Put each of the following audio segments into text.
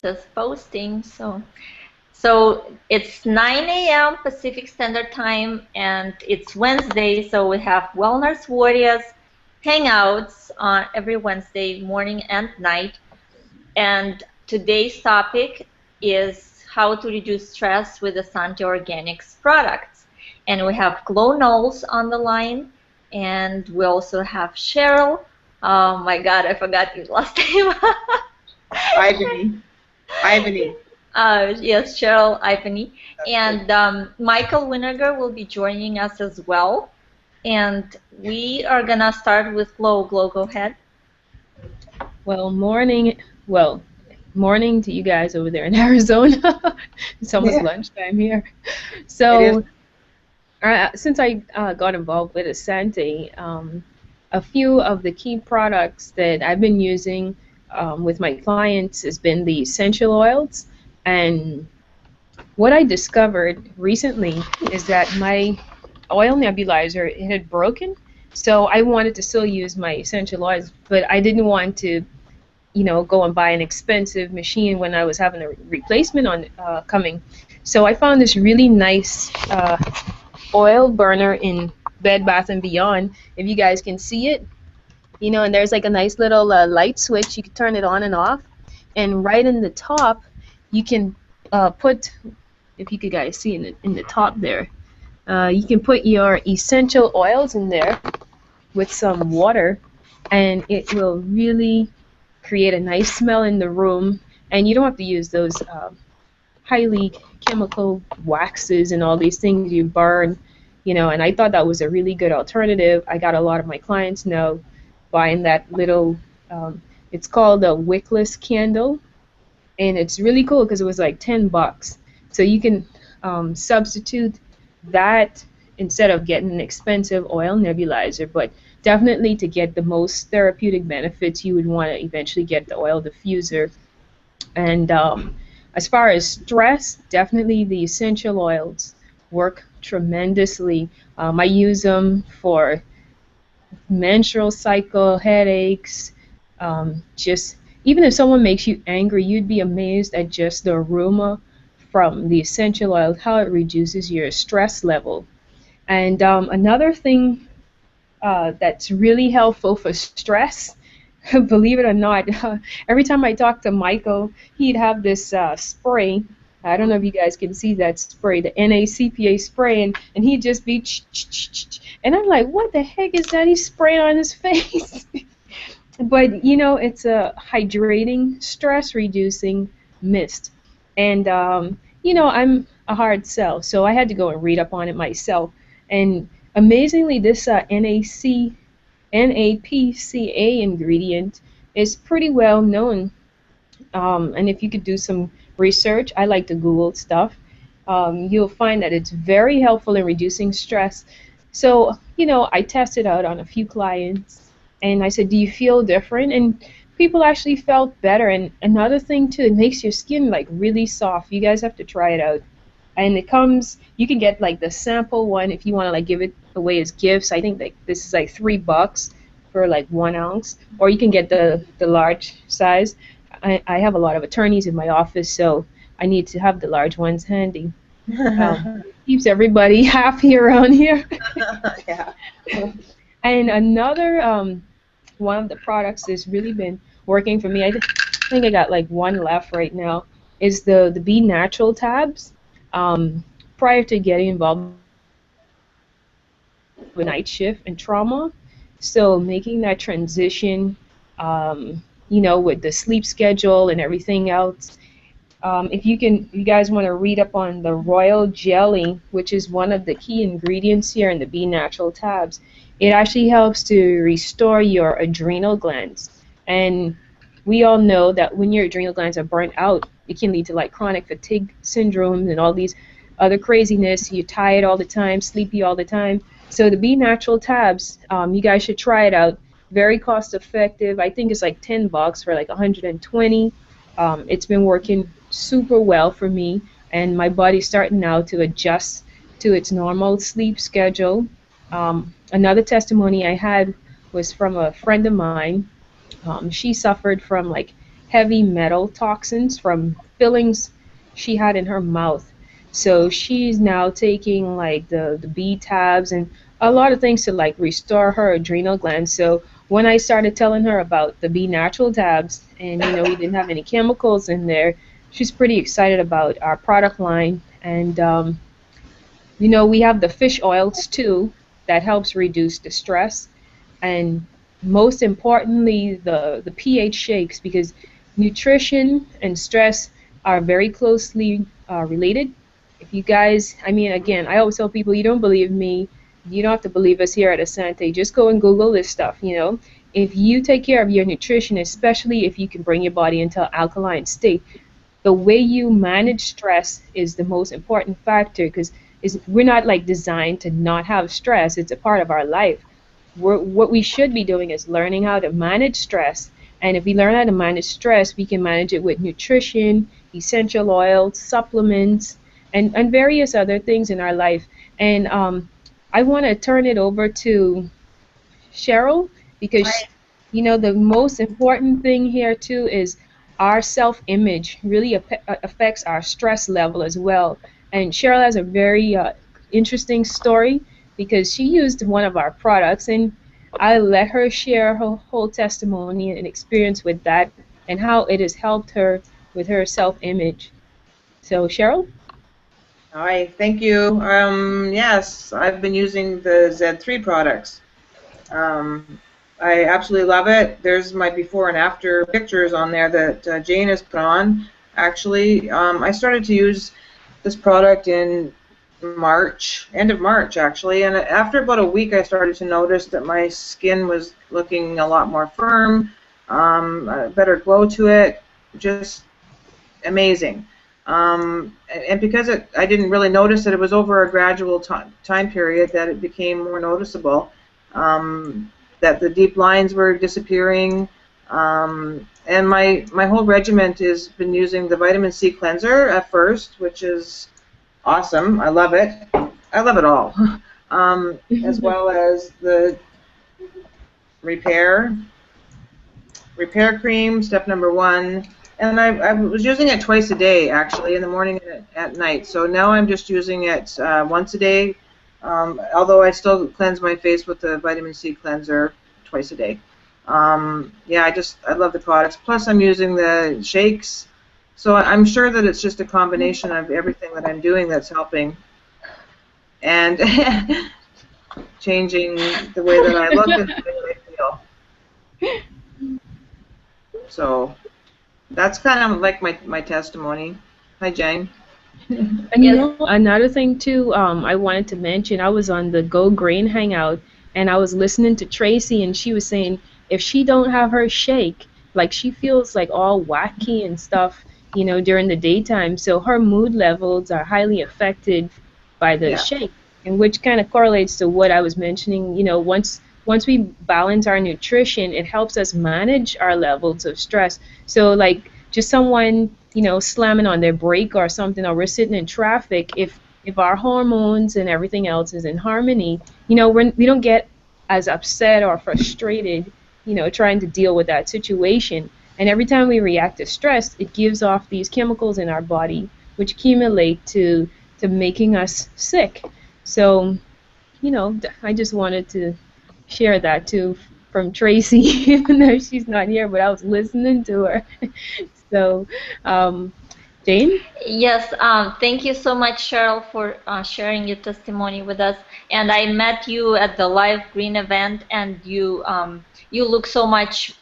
Just posting. So it's 9 a.m. Pacific Standard Time, and it's Wednesday. So we have Wellness Warriors hangouts on every Wednesday morning and night. And today's topic is how to reduce stress with Essante Organics products. And we have Knowles on the line, and we also have Cheryl. Oh my God, I forgot your last name. Ivany. Ivany. Yes, Cheryl Ivany. And Michael Winiger will be joining us as well. And we are going to start with Glow. Glow, go ahead. Well, morning to you guys over there in Arizona. It's almost lunchtime here. So, since I got involved with Essante, a few of the key products that I've been using with my clients has been the essential oils. And what I discovered recently is that my oil nebulizer, it had broken. So I wanted to still use my essential oils, but I didn't want to, go and buy an expensive machine when I was having a replacement on coming. So I found this really nice oil burner in Bed Bath & Beyond. If you guys can see it, and there's like a nice little light switch. You can turn it on and off. And right in the top, you can put, if you could guys see in the top there, you can put your essential oils in there with some water, and it will really create a nice smell in the room. And you don't have to use those highly chemical waxes and all these things you burn, and I thought that was a really good alternative. I got a lot of my clients now buying that little, it's called a wickless candle, and it's really cool because it was like $10. So you can substitute that instead of getting an expensive oil nebulizer, but definitely to get the most therapeutic benefits, you would want to eventually get the oil diffuser. And as far as stress, definitely the essential oils work tremendously. I use them for menstrual cycle, headaches, just even if someone makes you angry, you'd be amazed at just the aroma from the essential oil, how it reduces your stress level. And another thing that's really helpful for stress, believe it or not, every time I talk to Michael, he'd have this spray. I don't know if you guys can see that spray, the NACPA spray, and he'd just be, and I'm like, what the heck is that he's spraying on his face? But, it's a hydrating, stress-reducing mist. And, I'm a hard sell, so I had to go and read up on it myself. And amazingly, this NAPCA ingredient is pretty well known. And if you could do some research, I like to Google stuff, you'll find that it's very helpful in reducing stress. So, I tested out on a few clients, and I said, do you feel different? And people actually felt better. And another thing, too, it makes your skin, like, really soft. You guys have to try it out. And it comes, you can get, like, the sample one if you want to, like, give it away as gifts. I think like this is like $3 for, like, 1 ounce. Or you can get the large size. I have a lot of attorneys in my office, so I need to have the large ones handy. Keeps everybody happy around here. Yeah. And another one of the products that's really been working for me, I think I got like one left right now, is the Be Natural tabs. Prior to getting involved with night shift and trauma, so making that transition, with the sleep schedule and everything else. If you guys want to read up on the royal jelly, which is one of the key ingredients here in the Be Natural tabs, it actually helps to restore your adrenal glands. And we all know that when your adrenal glands are burnt out, it can lead to like chronic fatigue syndrome and all these other craziness. You're tired all the time, sleepy all the time. So the Be Natural tabs, you guys should try it out. Very cost effective. I think it's like $10 for like 120. It's been working super well for me, and my body's starting now to adjust to its normal sleep schedule. Another testimony I had was from a friend of mine. She suffered from like heavy metal toxins from fillings she had in her mouth. So she's now taking like the B tabs and a lot of things to like restore her adrenal glands. So when I started telling her about the B natural tabs and we didn't have any chemicals in there, she's pretty excited about our product line. And we have the fish oils too that helps reduce the stress, and most importantly the pH shakes, because nutrition and stress are very closely related. If you guys, I mean, again, I always tell people, you don't believe me, you don't have to believe us here at Essante. Just go and Google this stuff. If you take care of your nutrition, especially if you can bring your body into an alkaline state, the way you manage stress is the most important factor, because we're not like designed to not have stress. It's a part of our life. What we should be doing is learning how to manage stress. And if we learn how to manage stress, we can manage it with nutrition, essential oils, supplements, and various other things in our life. And I want to turn it over to Cheryl, because the most important thing here too is our self-image really affects our stress level as well. And Cheryl has a very interesting story, because she used one of our products, and I let her share her whole testimony and experience with that and how it has helped her with her self-image. So Cheryl? Hi, thank you. Yes, I've been using the Z3 products. I absolutely love it. There's my before and after pictures on there that Jane has put on. Actually, I started to use this product in March, end of March actually, and after about a week I started to notice that my skin was looking a lot more firm, a better glow to it, just amazing. And because I didn't really notice that it was over a gradual time period that it became more noticeable, that the deep lines were disappearing, and my whole regiment has been using the vitamin C cleanser at first, which is awesome. I love it. I love it all. As well as the repair cream, step number 1. And I was using it twice a day, actually, in the morning and at night. So now I'm just using it once a day, although I still cleanse my face with the vitamin C cleanser twice a day. Yeah, I love the products. Plus, I'm using the shakes. So I'm sure that it's just a combination of everything that I'm doing that's helping. And changing the way that I look and the way that I feel. So that's kind of like my testimony. Hi, Jane. And another thing too, I wanted to mention, I was on the Go Green Hangout, and I was listening to Tracy, and she was saying if she don't have her shake, like she feels like all wacky and stuff, during the daytime. So her mood levels are highly affected by the shake, and which kind of correlates to what I was mentioning. Once we balance our nutrition, it helps us manage our levels of stress. So like just someone, slamming on their brake or something, or we're sitting in traffic, if our hormones and everything else is in harmony, we don't get as upset or frustrated, trying to deal with that situation. And every time we react to stress, it gives off these chemicals in our body, which accumulate to making us sick. So, I just wanted to share that too from Tracy, even though she's not here, but I was listening to her. So, Jane? Yes, thank you so much, Cheryl, for sharing your testimony with us. And I met you at the Live Green event, and you look so much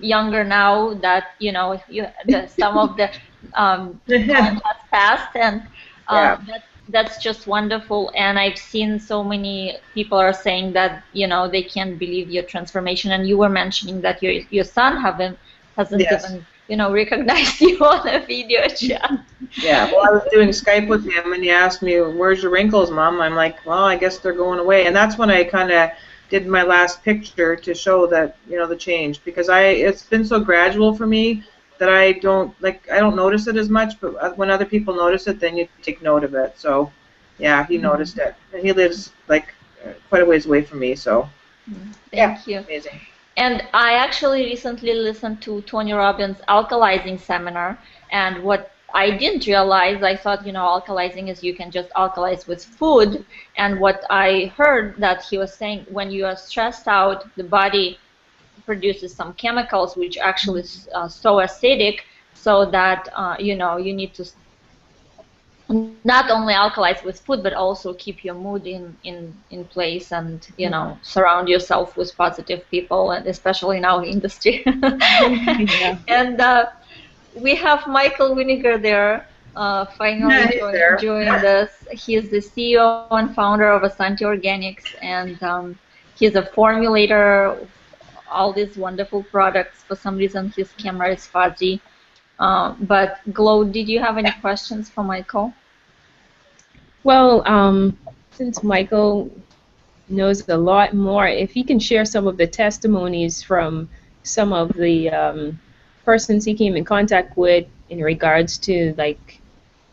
younger now that some of the time has passed, and that's just wonderful. And I've seen so many people are saying that they can't believe your transformation. And you were mentioning that your son hasn't even recognized you on a video chat. Yeah, well, I was doing Skype with him, and he asked me, "Where's your wrinkles, Mom?" I'm like, "Well, I guess they're going away." And that's when I kind of did my last picture to show that the change, because it's been so gradual for me that I don't notice it as much, but when other people notice it, then you take note of it. So yeah, he noticed it, and he lives like quite a ways away from me, so Thank you. Amazing. And I actually recently listened to Tony Robbins' alkalizing seminar, and what I didn't realize, I thought, alkalizing is you can just alkalize with food. And what I heard that he was saying, when you are stressed out, the body produces some chemicals which actually so acidic, so that you need to not only alkalize with food, but also keep your mood in place, and surround yourself with positive people, and especially in our industry. Yeah. And we have Michael Winiger there, finally Yeah, he's there. joining this. He is the CEO and founder of Essante Organics, and he's a formulator of all these wonderful products. For some reason, his camera is fuzzy. But Glo, did you have any questions for Michael? Well, since Michael knows a lot more, if he can share some of the testimonies from some of the persons he came in contact with in regards to like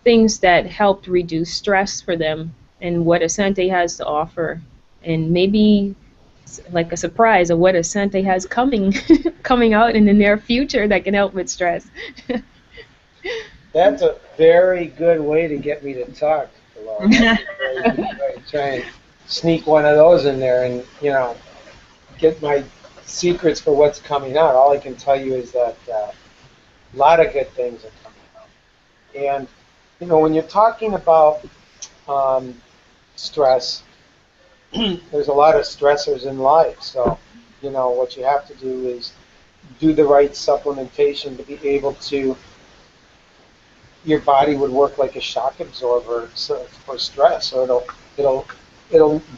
things that helped reduce stress for them and what Asante has to offer, and maybe like a surprise of what Asante has coming coming out in the near future that can help with stress. That's a very good way to get me to talk, Laura. That's a very good way to try and sneak one of those in there and, get my secrets for what's coming out. All I can tell you is that a lot of good things are coming out. And, when you're talking about stress, there's a lot of stressors in life. So, what you have to do is do the right supplementation to be able to, your body would work like a shock absorber for stress, so it'll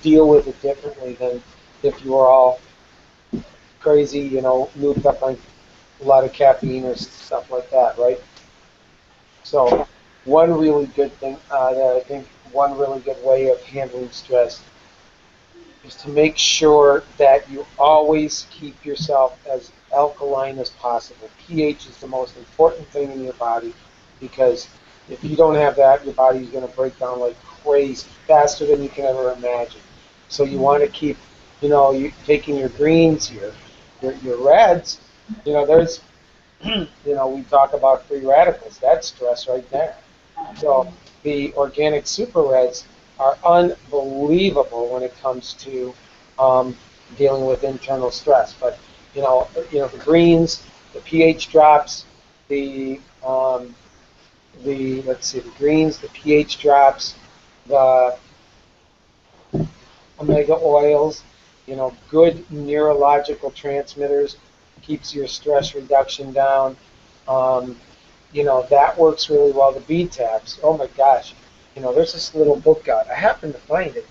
deal with it differently than if you were all crazy, looped up on a lot of caffeine or stuff like that, right? So one really good thing that I think one really good way of handling stress is to make sure that you always keep yourself as alkaline as possible. pH is the most important thing in your body, because if you don't have that, your body's going to break down like crazy, faster than you can ever imagine. So you want to keep, you taking your greens, your reds, there's, we talk about free radicals. That's stress right there. So the organic super reds are unbelievable when it comes to dealing with internal stress. But the greens, the pH drops, the greens, the pH drops, the omega oils, good neurological transmitters, keeps your stress reduction down. That works really well. The B-tabs, oh my gosh, there's this little book out. I happened to find it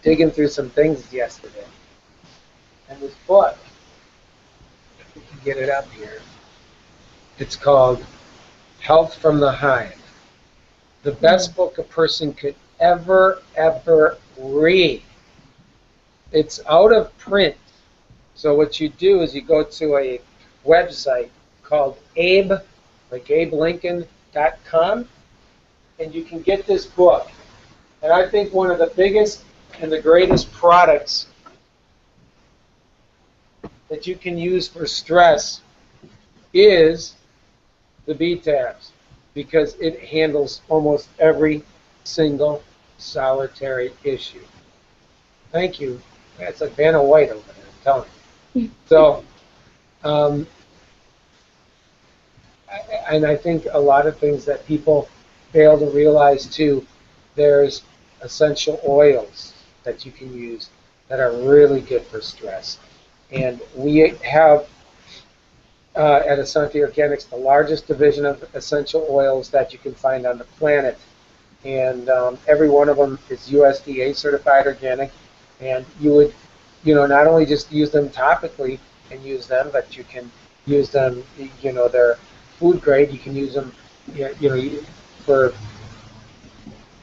digging through some things yesterday. And this book, if we can get it up here, it's called Health from the Hive. The best book a person could ever read. It's out of print. So what you do is you go to a website called AbeLincoln.com, and you can get this book. And I think one of the biggest and the greatest products that you can use for stress is the B-tabs, because it handles almost every single solitary issue. Thank you. That's like Vanna White over there, I'm telling you. So, and I think a lot of things that people fail to realize too, there's essential oils that you can use that are really good for stress. And we have at Essante Organics the largest division of essential oils that you can find on the planet. And every one of them is USDA certified organic. And you would, not only just use them topically and use them, but you can use them, they're food grade. You can use them, for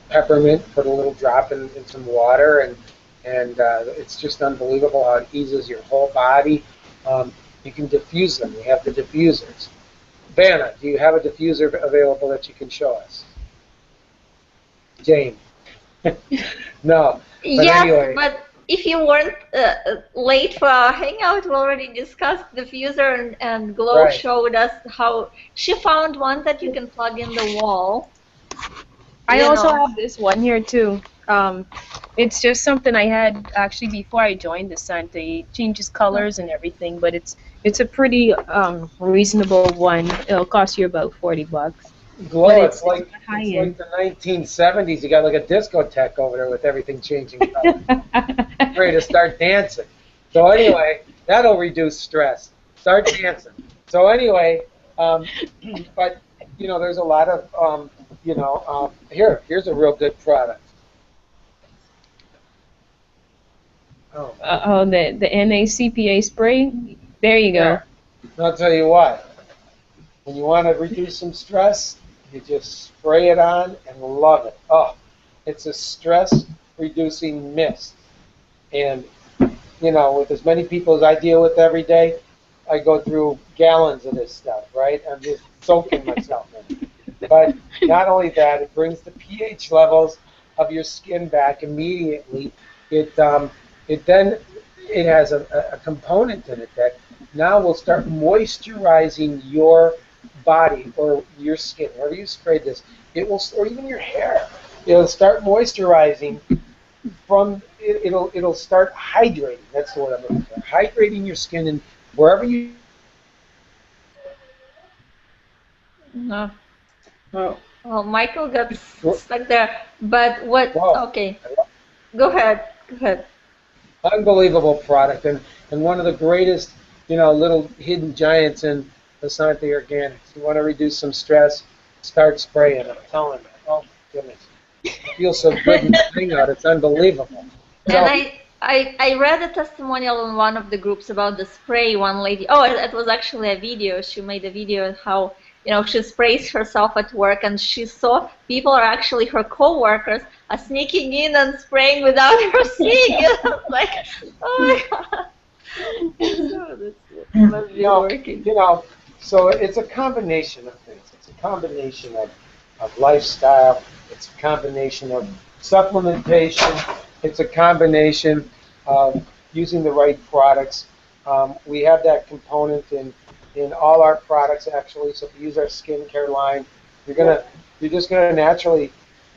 peppermint, put a little drop in some water, and it's just unbelievable how it eases your whole body. You can diffuse them. We have the diffusers. Vanna, do you have a diffuser available that you can show us? Jane? No. But Yes, anyway. but if you weren't late for our hangout, we already discussed diffuser, and Glow Right. showed us how she found one that you can plug in the wall. I You also know. have this one here too. It's just something I had actually before I joined the Santa. It changes colors and everything, but it's a pretty reasonable one. It'll cost you about $40, but Glow, it's not high it's like end. the 1970s. You got like a discotheque over there with everything changing color. Ready to start dancing. So anyway, that'll reduce stress. Start dancing. So anyway, but you know, there's a lot of here's a real good product. Oh, Oh, the NACPA spray. There you go. yeah. And I'll tell you what. When you want to reduce some stress, you just spray it on and love it. Oh, it's a stress reducing mist. And you know, with as many people as I deal with every day, I go through gallons of this stuff, right? I'm just soaking myself in it. But not only that, it brings the pH levels of your skin back immediately. It it then it has a component in it that now will start moisturizing your body or your skin, wherever you spray this. It will, or even your hair. It'll start moisturizing from it'll start hydrating. That's the word I'm looking for. Hydrating your skin and wherever you. No. Oh, Well, Michael got stuck there. But what? Whoa! Okay, go ahead. Go ahead. Unbelievable product and one of the greatest, you know, little hidden giants in Essante Organics. You want to reduce some stress, start spraying. I'm telling you. Oh my goodness, it feels so good in the hangout. It's unbelievable. And So I read a testimonial in one of the groups about the spray. One lady, oh, it was actually a video. She made a video how, you know, she sprays herself at work, and she saw people are actually her co-workers are sneaking in and spraying without her seeing it. Like, oh my God. So this must be no, working. you know, so it's a combination of things. It's a combination of lifestyle. It's a combination of supplementation. It's a combination of using the right products. We have that component in all our products actually. So if you use our skincare line, you're just gonna naturally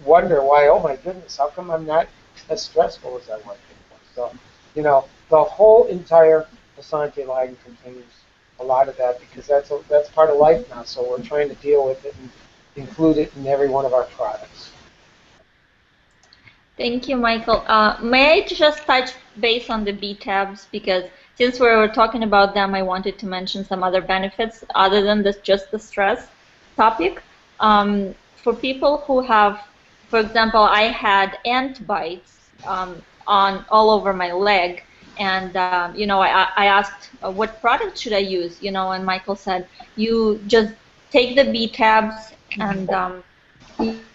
wonder why. Oh my goodness, how come I'm not as stressful as I was before? So, you know, the whole entire Essante line contains a lot of that because that's part of life now. So we're trying to deal with it and include it in every one of our products. Thank you, Michael. May I just touch base on the B tabs, because since we were talking about them, I wanted to mention some other benefits other than this, just the stress topic. For people who have, for example, I had ant bites on all over my leg, and you know, I asked what product should I use, you know, and Michael said you just take the B tabs and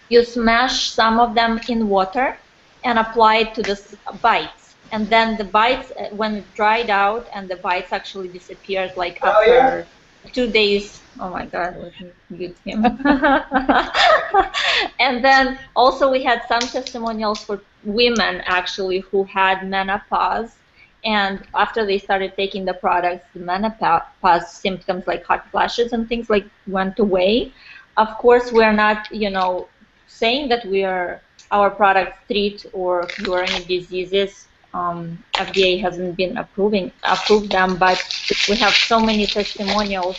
you smash some of them in water and apply it to the bites. And then the bites, when it dried out and the bites actually disappeared, like Oh yeah. after 2 days. Oh my God, let me mute him. And then also we had some testimonials for women actually who had menopause. And after they started taking the products, the menopause symptoms like hot flashes and things like went away. Of course, we're not, you know, saying that our products treat or cure any diseases. FDA hasn't been approved them, but we have so many testimonials.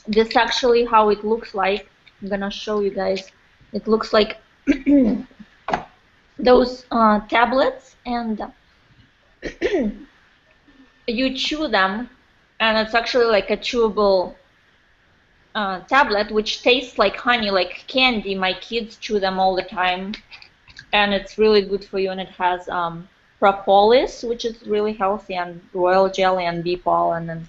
This is actually how it looks like. I'm gonna show you guys. It looks like those tablets, and you chew them, and it's actually like a chewable tablet, which tastes like honey, like candy. My kids chew them all the time, and it's really good for you. And it has propolis, which is really healthy, and royal jelly and bee pollen. And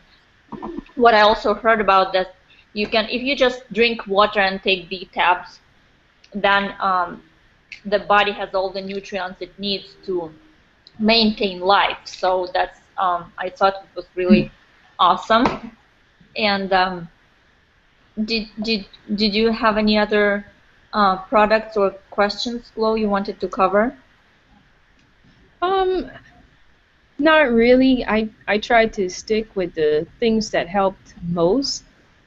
what I also heard about that, you can, if you just drink water and take bee tabs, then the body has all the nutrients it needs to maintain life. So that's I thought it was really awesome. And did you have any other products or questions, Flo, you wanted to cover? Um, Not really. I tried to stick with the things that helped most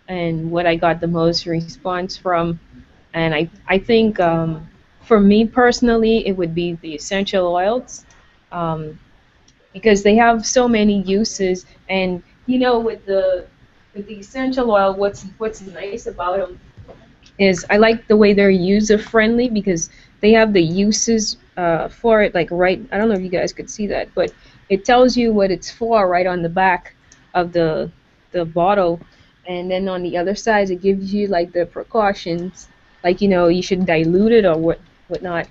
and what I got the most response from. And I think for me personally, it would be the essential oils. Um, because they have so many uses. And with the essential oil, what's nice about them is I like the way they're user friendly because they have the uses for it like right. I don't know if you guys could see that, but it tells you what it's for right on the back of the bottle, and then on the other side it gives you like the precautions, like you should dilute it or whatnot.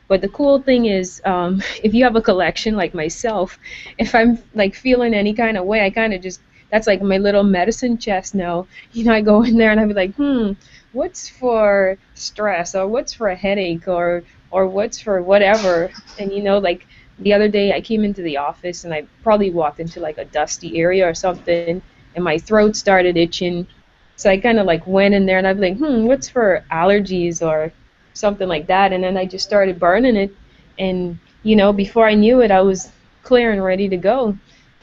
But the cool thing is, if you have a collection like myself, if I'm like feeling any kind of way, I kind of just that's like my little medicine chest now. I go in there and I be like, what's for stress or what's for a headache or what's for whatever. And like the other day I came into the office and I probably walked into like a dusty area or something and my throat started itching. So I kind of like went in there and I'd be like, what's for allergies or something like that. And then I just started burning it. And, before I knew it, I was clear and ready to go.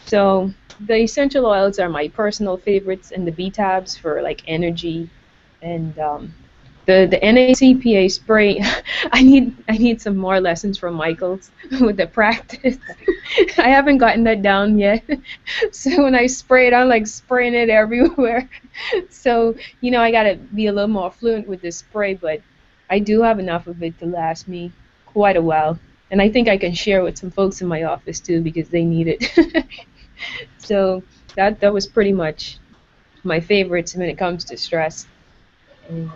So the essential oils are my personal favorites, and the B tabs for like energy, and the NACPA spray. I need some more lessons from Michael's with the practice. I haven't gotten that down yet. So when I spray it, I'm like spraying it everywhere. So I gotta be a little more fluent with this spray, but I do have enough of it to last me quite a while. And I think I can share with some folks in my office too because they need it. So that was pretty much my favorites when it comes to stress. And,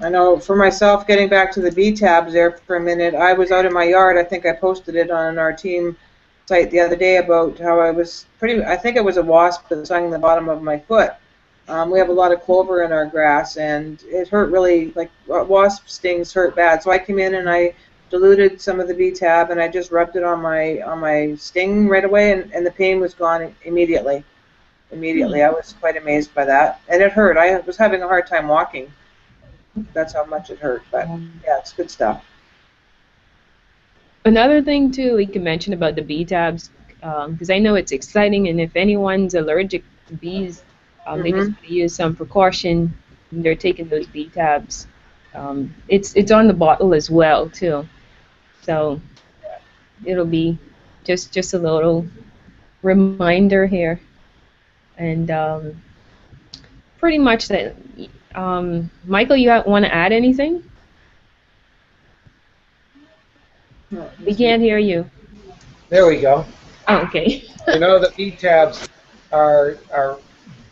I know for myself, getting back to the B tabs there for a minute, I was out in my yard. I think I posted it on our team site the other day about how I think it was a wasp that stung the bottom of my foot. We have a lot of clover in our grass, and it hurt really, like wasp stings hurt bad. So I came in and I diluted some of the B-tab, and I just rubbed it on my sting right away, and the pain was gone immediately. I was quite amazed by that, and it hurt. I was having a hard time walking. That's how much it hurt, but yeah, it's good stuff. Another thing too we can mention about the bee tabs, because I know it's exciting, and if anyone's allergic to bees, they just have to use some precaution when they're taking those bee tabs. It's on the bottle as well too, so it'll be just a little reminder here, and pretty much that. Michael, you want to add anything? We can't hear you. There we go. Oh, okay. The B-tabs are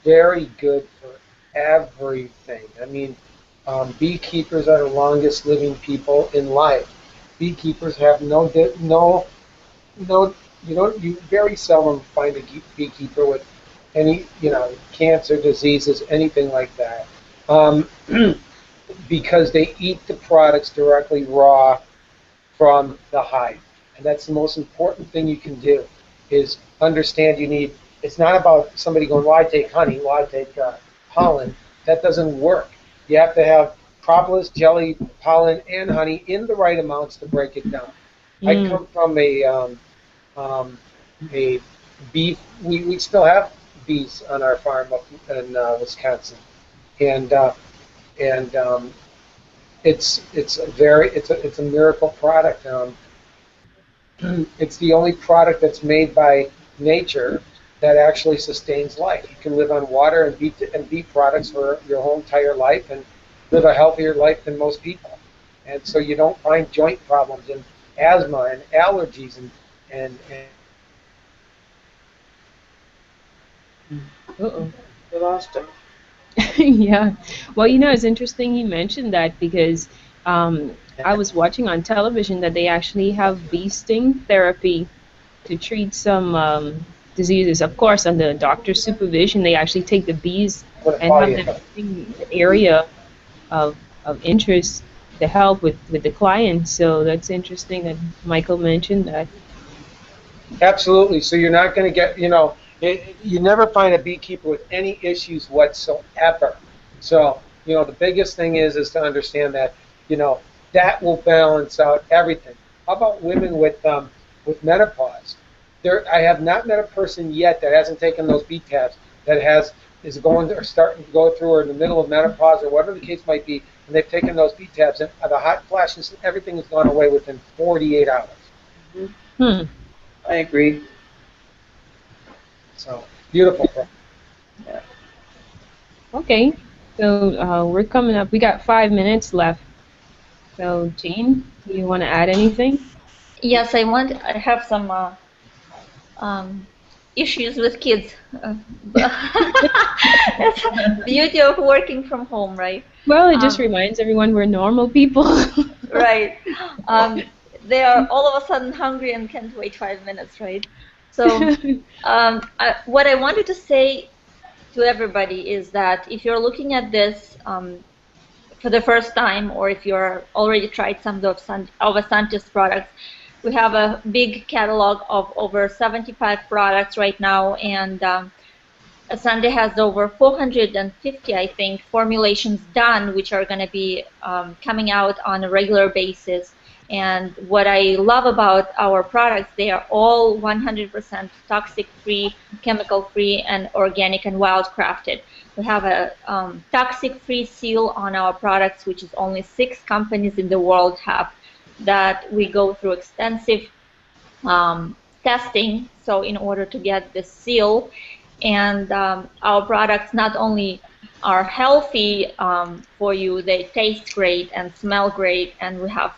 very good for everything. I mean, beekeepers are the longest living people in life. Beekeepers have you very seldom find a beekeeper with any, cancer, diseases, anything like that. Because they eat the products directly raw from the hive. And that's the most important thing you can do, is understand it's not about somebody going, well, I take honey, well, I take pollen. That doesn't work. You have to have propolis, jelly, pollen, and honey in the right amounts to break it down. I come from a bee, we still have bees on our farm up in Wisconsin. And it's a miracle product. It's the only product that's made by nature that actually sustains life. You can live on water and bee products for your whole entire life and live a healthier life than most people. And so you don't find joint problems and asthma and allergies and Uh-oh. We lost him. Yeah. Well, it's interesting you mentioned that because I was watching on television that they actually have bee sting therapy to treat some diseases. Of course, under doctor's supervision, they actually take the bees and have them in the area of interest to help with the client. So that's interesting that Michael mentioned that. Absolutely. So you're not going to get, you never find a beekeeper with any issues whatsoever. So, the biggest thing is to understand that, that will balance out everything. How about women with menopause? I have not met a person yet that hasn't taken those B tabs that is going or starting to go through or in the middle of menopause or whatever the case might be, and they've taken those B tabs and the hot flashes, everything has gone away within 48 hours. Hmm. I agree. So beautiful. Yeah. Okay. So we're coming up. We got 5 minutes left. So Jane, do you want to add anything? Yes, I have some um, issues with kids. That's the beauty of working from home, right? Well, it just Um, reminds everyone we're normal people. right. Um, they are all of a sudden hungry and can't wait 5 minutes, right? So, what I wanted to say to everybody is that if you're looking at this for the first time, or if you're already tried some of Asante's products, we have a big catalog of over 75 products right now, and Asante has over 450, I think, formulations done, which are going to be coming out on a regular basis. And what I love about our products, they are all 100% toxic-free, chemical-free, and organic and wild-crafted. We have a toxic-free seal on our products, which is only 6 companies in the world have, that we go through extensive testing, so in order to get the seal. And our products not only are healthy for you, they taste great and smell great, and we have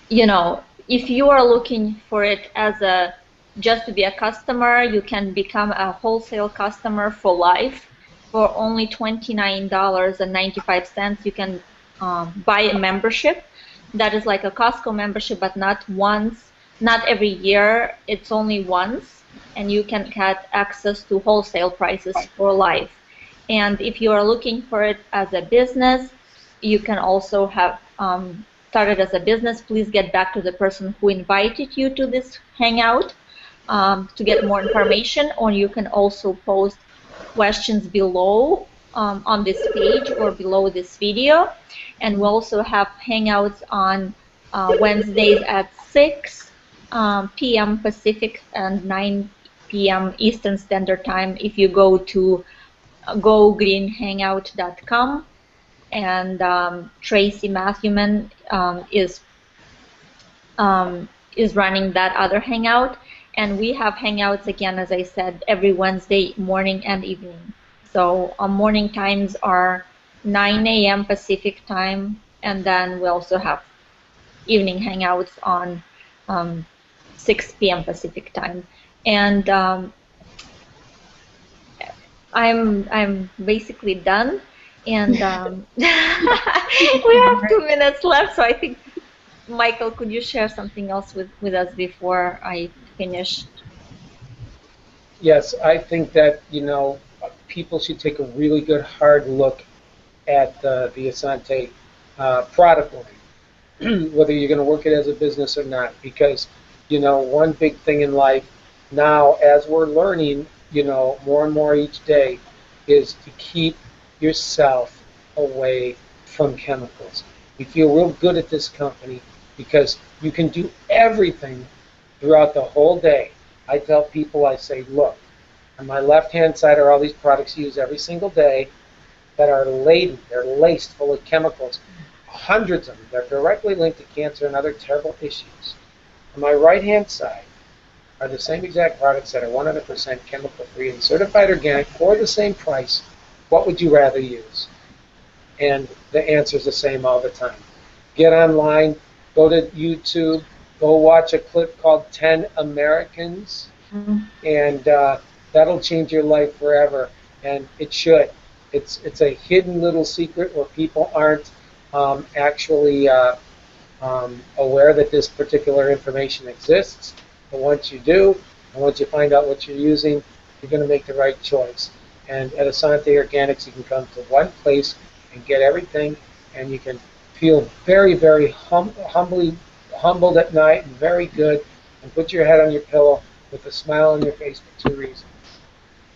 you know, if you are looking for it as a just to be a customer, you can become a wholesale customer for life. For only $29.95, you can buy a membership. That is like a Costco membership, but not once, not every year. It's only once, and you can get access to wholesale prices for life. And if you are looking for it as a business, you can also have started as a business. Please get back to the person who invited you to this hangout to get more information, or you can also post questions below on this page or below this video. And we also have hangouts on Wednesdays at 6 p.m. Pacific and 9 p.m. Eastern Standard Time if you go to gogreenhangout.com. And Tracy Matthewman is running that other hangout, and we have hangouts again, as I said, every Wednesday morning and evening. So morning times are 9 a.m. Pacific time, and then we also have evening hangouts on 6 p.m. Pacific time. And I'm basically done, and we have 2 minutes left, so I think, Michael, could you share something else with us before I finish? Yes, I think that, people should take a really good hard look at the Essante product line, whether you're going to work it as a business or not. Because, one big thing in life now, as we're learning, more and more each day, is to keep yourself away from chemicals. We feel real good at this company because you can do everything throughout the whole day. I tell people, I say, look, on my left-hand side are all these products you use every single day that are laden, they're laced full of chemicals, hundreds of them. They're directly linked to cancer and other terrible issues. On my right-hand side are the same exact products that are 100% chemical-free and certified organic for the same price. What would you rather use? And the answer is the same all the time. Get online, go to YouTube, go watch a clip called 10 Americans, and that'll change your life forever, and it should. It's a hidden little secret where people aren't actually aware that this particular information exists. But once you do, and once you find out what you're using, you're going to make the right choice. And at Essante Organics, you can come to one place and get everything, and you can feel very, very humbled at night and very good, and put your head on your pillow with a smile on your face for 2 reasons.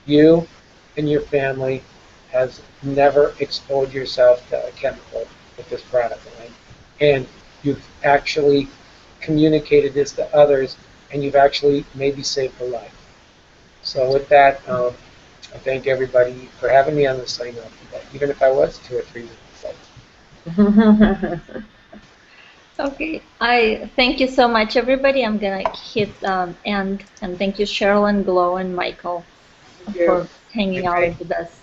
You and your family has never exposed yourself to a chemical with this product line, and you've actually communicated this to others, and you've actually maybe saved a life. So with that, I thank everybody for having me on the sign off today, even if I was 2 or 3 minutes late. Okay, I thank you so much, everybody. I'm gonna hit end, and thank you, Cheryl and Glow and Michael, Thank you. for hanging out Okay. with us.